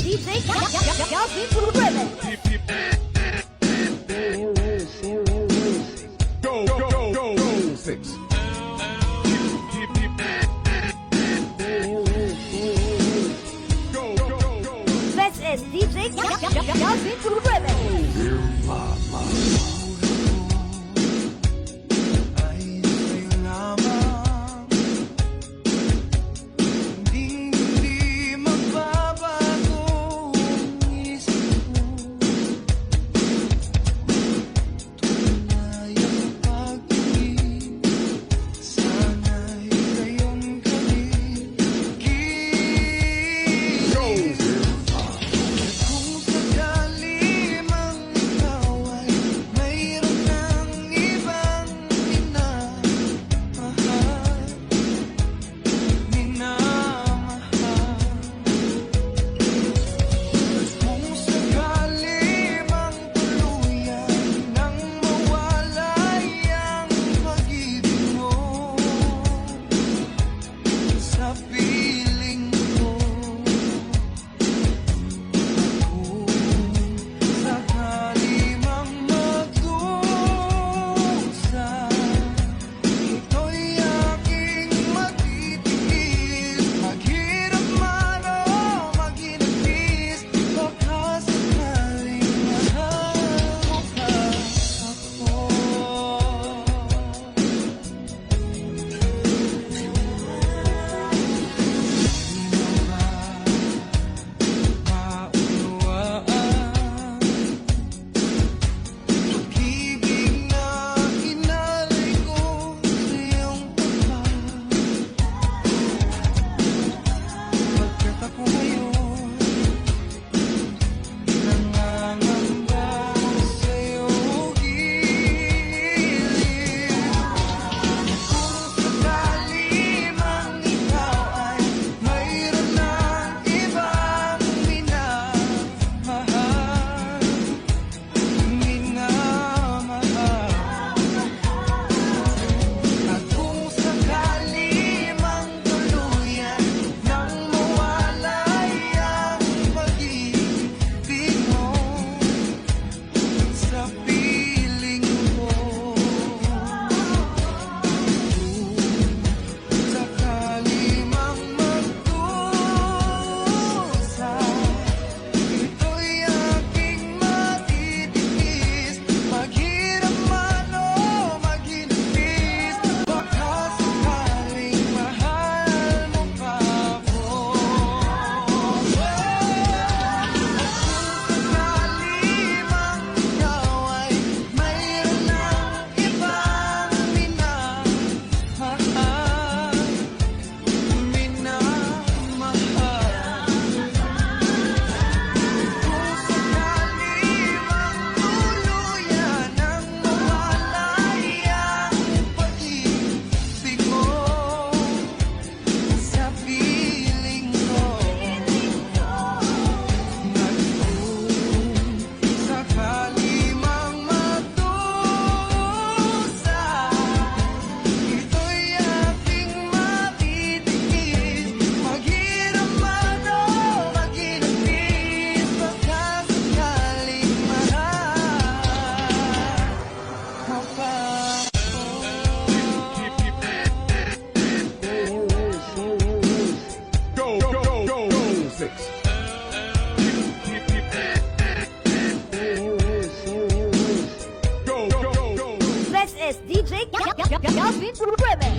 DJ Calvin Ruben. Go, 6. This is DJ Calvin Ruben. This is DJ Calvin Ruben.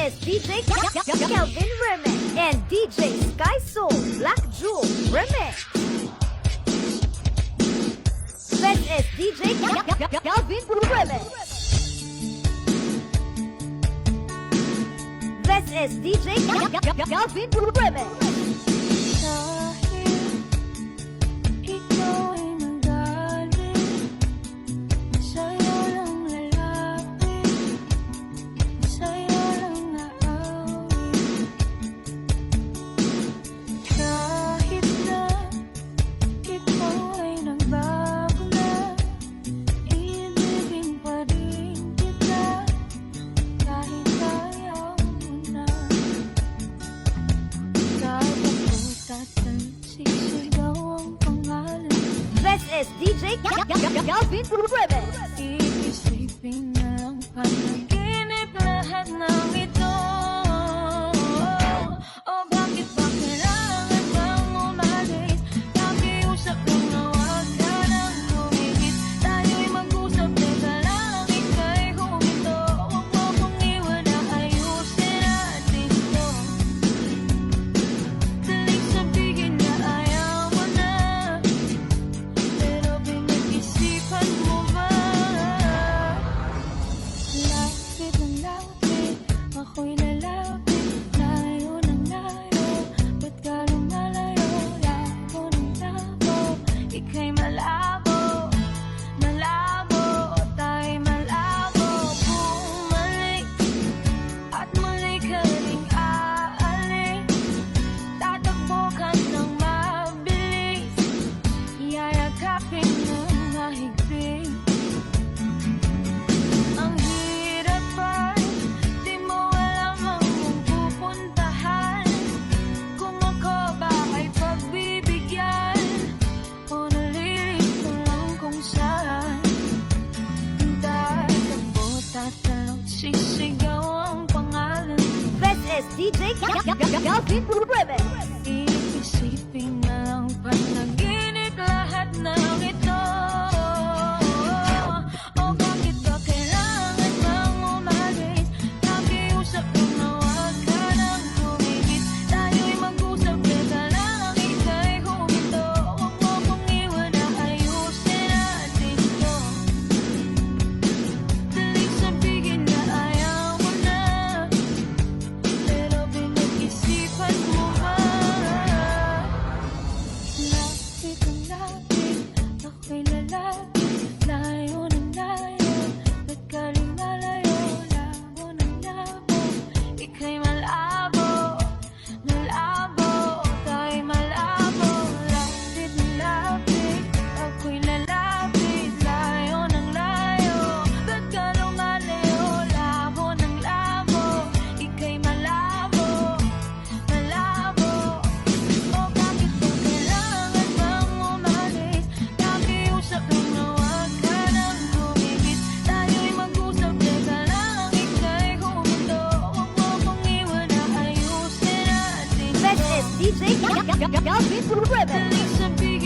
is DJ Kelvin Remix and DJ Sky Soul Black Jewel Remix. This is DJ Kelvin Remix. This is DJ Kelvin Remix. Kahit ikaw ay nagaling, sa'yo lang lalapit, sa'yo lang naawit. Kahit na ikaw ay nagbago na, iibigin pa rin kita, kahit ayaw mo na. Kahit ako sisigaw ang pangalan, This is DJ Kelvin Remix. iisipin na lang panaginip lahat ng ito. O bakit ba kailangan bang umalis? Nakiusap lang na huwag ka nang lumihit. Tayo'y mag-usap, teka lang, ika'y huminto. Huwag mo kong iwan na ayusin natin to. Daling sabihin na ayaw mo na, pero pinag-isipan mo ba? Lapit ng lapit, ako'y lalapit, layo ng layo, ba't ka lumalayo? Labo ng labo, ika'y malabo, malabo, tayo'y malabo. Bumalik at muli ka ring aalis, tatakbo ka ng mabilis, yayakapin ng mahigpit. Ang hirap ay di mo alam ang iyong pupuntahan, kung ako ba ay pagbibigyan o nalilito lang kung saan. Tatakbo, tatalon, sisigaw ang pangalan, This is DJ Kelvin Remix. iisipin na lang panaginip lahat ng ito. O bakit ba kailangan bang umalis? Nakiusap lang na huwag ka nang lumihit. Tayo'y mag-usap, teka lang, ika'y huminto. Huwag mo kong iwan na ayusin natin to. Daling sabihin na ayaw mo na, pero pinag-isipan mo ba? Lapit ang lapit, ako'y lalapit, layo ng layo, ba't ka lumalayo? Labo ng labo, ika'y malabo, malabo, tayo'y malabo. Lapit ng lapit, ako'y lalapit, layo ng layo, ba't ka lumalayo? Labo ng labo, ika'y malabo, malabo. O bakit ba kailangan bang umalis? Nakiusap lang na huwag ka nang lumihit. Tayo'y mag-usap, teka lang, ika'y huminto. Huwag mo kong iwan na ayusin natin This to. is DJ Kelvin Remix. Daling sabihin